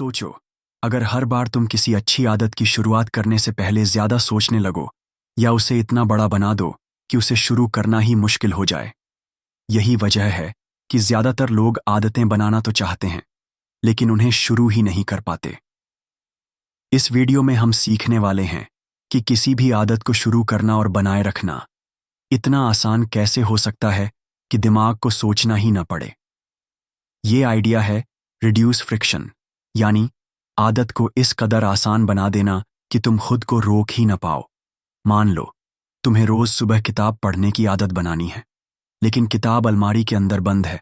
सोचो, अगर हर बार तुम किसी अच्छी आदत की शुरुआत करने से पहले ज्यादा सोचने लगो या उसे इतना बड़ा बना दो कि उसे शुरू करना ही मुश्किल हो जाए। यही वजह है कि ज्यादातर लोग आदतें बनाना तो चाहते हैं, लेकिन उन्हें शुरू ही नहीं कर पाते। इस वीडियो में हम सीखने वाले हैं कि किसी भी आदत को शुरू करना और बनाए रखना इतना आसान कैसे हो सकता है कि दिमाग को सोचना ही न पड़े। ये आइडिया है रिड्यूस फ्रिक्शन, यानी आदत को इस कदर आसान बना देना कि तुम खुद को रोक ही न पाओ। मान लो तुम्हें रोज सुबह किताब पढ़ने की आदत बनानी है, लेकिन किताब अलमारी के अंदर बंद है।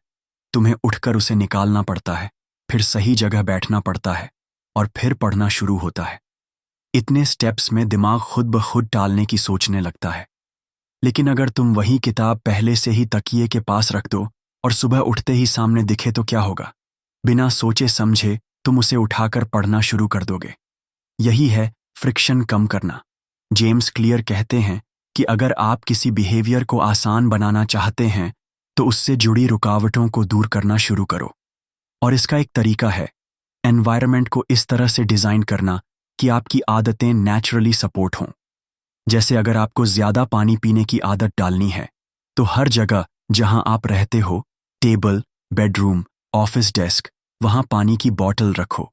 तुम्हें उठकर उसे निकालना पड़ता है, फिर सही जगह बैठना पड़ता है और फिर पढ़ना शुरू होता है। इतने स्टेप्स में दिमाग खुद ब खुद टालने की सोचने लगता है। लेकिन अगर तुम वही किताब पहले से ही तकिए के पास रख दो और सुबह उठते ही सामने दिखे तो क्या होगा? बिना सोचे समझे तुम उसे उठाकर पढ़ना शुरू कर दोगे। यही है फ्रिक्शन कम करना। जेम्स क्लियर कहते हैं कि अगर आप किसी बिहेवियर को आसान बनाना चाहते हैं तो उससे जुड़ी रुकावटों को दूर करना शुरू करो। और इसका एक तरीका है एनवायरनमेंट को इस तरह से डिज़ाइन करना कि आपकी आदतें नेचुरली सपोर्ट हों। जैसे अगर आपको ज़्यादा पानी पीने की आदत डालनी है तो हर जगह जहां आप रहते हो, टेबल, बेडरूम, ऑफिस डेस्क, वहां पानी की बोतल रखो।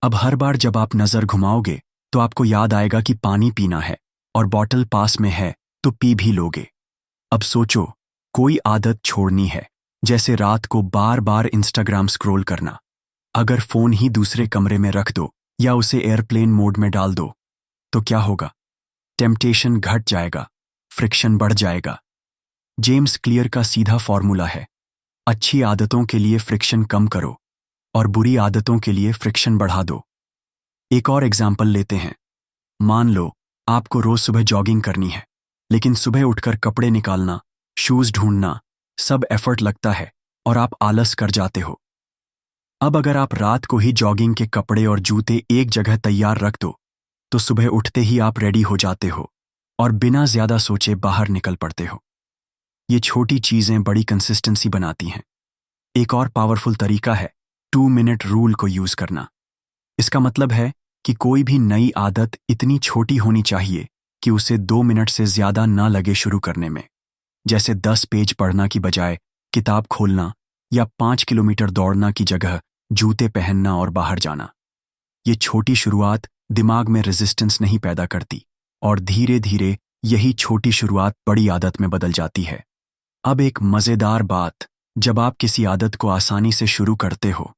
अब हर बार जब आप नज़र घुमाओगे तो आपको याद आएगा कि पानी पीना है और बोतल पास में है तो पी भी लोगे। अब सोचो, कोई आदत छोड़नी है, जैसे रात को बार बार इंस्टाग्राम स्क्रॉल करना। अगर फ़ोन ही दूसरे कमरे में रख दो या उसे एयरप्लेन मोड में डाल दो तो क्या होगा? टेम्पटेशन घट जाएगा, फ्रिक्शन बढ़ जाएगा। जेम्स क्लियर का सीधा फॉर्मूला है, अच्छी आदतों के लिए फ्रिक्शन कम करो और बुरी आदतों के लिए फ्रिक्शन बढ़ा दो। एक और एग्जाम्पल लेते हैं। मान लो आपको रोज सुबह जॉगिंग करनी है, लेकिन सुबह उठकर कपड़े निकालना, शूज ढूंढना, सब एफर्ट लगता है और आप आलस कर जाते हो। अब अगर आप रात को ही जॉगिंग के कपड़े और जूते एक जगह तैयार रख दो तो सुबह उठते ही आप रेडी हो जाते हो और बिना ज्यादा सोचे बाहर निकल पड़ते हो। ये छोटी चीजें बड़ी कंसिस्टेंसी बनाती हैं। एक और पावरफुल तरीका है 2 मिनट रूल को यूज करना। इसका मतलब है कि कोई भी नई आदत इतनी छोटी होनी चाहिए कि उसे 2 मिनट से ज्यादा ना लगे शुरू करने में। जैसे 10 पेज पढ़ना की बजाय किताब खोलना या 5 किलोमीटर दौड़ना की जगह जूते पहनना और बाहर जाना। ये छोटी शुरुआत दिमाग में रेजिस्टेंस नहीं पैदा करती और धीरे धीरे यही छोटी शुरुआत बड़ी आदत में बदल जाती है। अब एक मज़ेदार बात, जब आप किसी आदत को आसानी से शुरू करते हो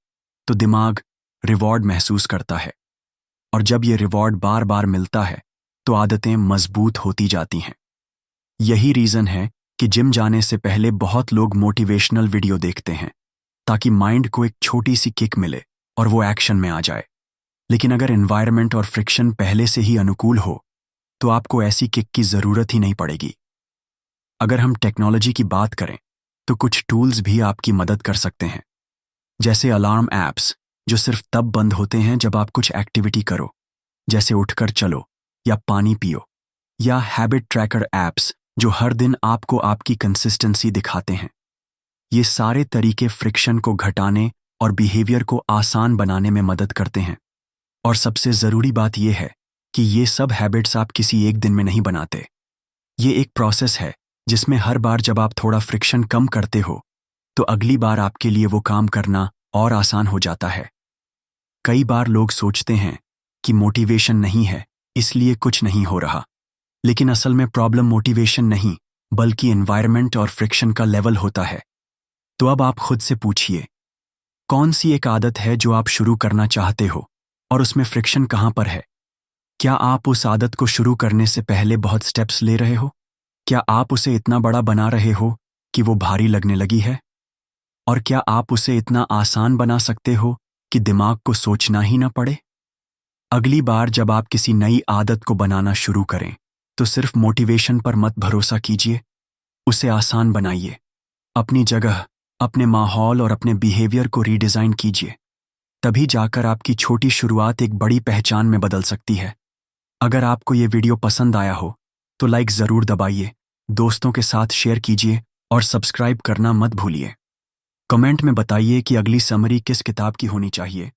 तो दिमाग रिवॉर्ड महसूस करता है, और जब ये रिवॉर्ड बार बार मिलता है तो आदतें मजबूत होती जाती हैं। यही रीज़न है कि जिम जाने से पहले बहुत लोग मोटिवेशनल वीडियो देखते हैं, ताकि माइंड को एक छोटी सी किक मिले और वो एक्शन में आ जाए। लेकिन अगर एनवायरनमेंट और फ्रिक्शन पहले से ही अनुकूल हो तो आपको ऐसी किक की ज़रूरत ही नहीं पड़ेगी। अगर हम टेक्नोलॉजी की बात करें तो कुछ टूल्स भी आपकी मदद कर सकते हैं, जैसे अलार्म ऐप्स जो सिर्फ तब बंद होते हैं जब आप कुछ एक्टिविटी करो, जैसे उठकर चलो या पानी पियो, या हैबिट ट्रैकर ऐप्स जो हर दिन आपको आपकी कंसिस्टेंसी दिखाते हैं। ये सारे तरीके फ्रिक्शन को घटाने और बिहेवियर को आसान बनाने में मदद करते हैं। और सबसे ज़रूरी बात यह है कि ये सब हैबिट्स आप किसी एक दिन में नहीं बनाते। ये एक प्रोसेस है जिसमें हर बार जब आप थोड़ा फ्रिक्शन कम करते हो तो अगली बार आपके लिए वो काम करना और आसान हो जाता है। कई बार लोग सोचते हैं कि मोटिवेशन नहीं है इसलिए कुछ नहीं हो रहा, लेकिन असल में प्रॉब्लम मोटिवेशन नहीं बल्कि एनवायरनमेंट और फ्रिक्शन का लेवल होता है। तो अब आप खुद से पूछिए, कौन सी एक आदत है जो आप शुरू करना चाहते हो और उसमें फ्रिक्शन कहाँ पर है? क्या आप उस आदत को शुरू करने से पहले बहुत स्टेप्स ले रहे हो? क्या आप उसे इतना बड़ा बना रहे हो कि वो भारी लगने लगी है? और क्या आप उसे इतना आसान बना सकते हो कि दिमाग को सोचना ही ना पड़े? अगली बार जब आप किसी नई आदत को बनाना शुरू करें तो सिर्फ मोटिवेशन पर मत भरोसा कीजिए, उसे आसान बनाइए। अपनी जगह, अपने माहौल और अपने बिहेवियर को रीडिज़ाइन कीजिए। तभी जाकर आपकी छोटी शुरुआत एक बड़ी पहचान में बदल सकती है। अगर आपको ये वीडियो पसंद आया हो तो लाइक ज़रूर दबाइए, दोस्तों के साथ शेयर कीजिए और सब्सक्राइब करना मत भूलिए। कमेंट में बताइए कि अगली समरी किस किताब की होनी चाहिए।